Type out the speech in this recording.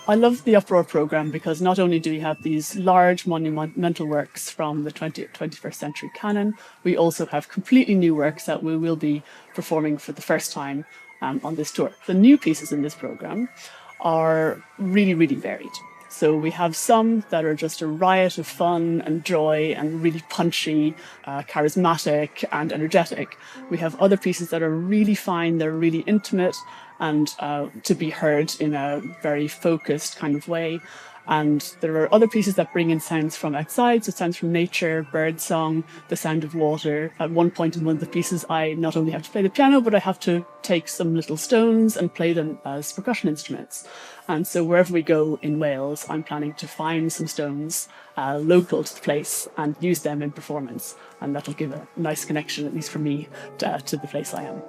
I love the UPROAR programme because not only do we have these large monumental works from the 21st century canon, we also have completely new works that we will be performing for the first time on this tour. The new pieces in this programme are really, really varied. So we have some that are just a riot of fun and joy and really punchy, charismatic and energetic. We have other pieces that are really fine, they're really intimate and to be heard in a very focused kind of way. And there are other pieces that bring in sounds from outside, so sounds from nature, bird song, the sound of water. At one point in one of the pieces, I not only have to play the piano, but I have to take some little stones and play them as percussion instruments. And so wherever we go in Wales, I'm planning to find some stones local to the place and use them in performance. And that'll give a nice connection, at least for me, to the place I am.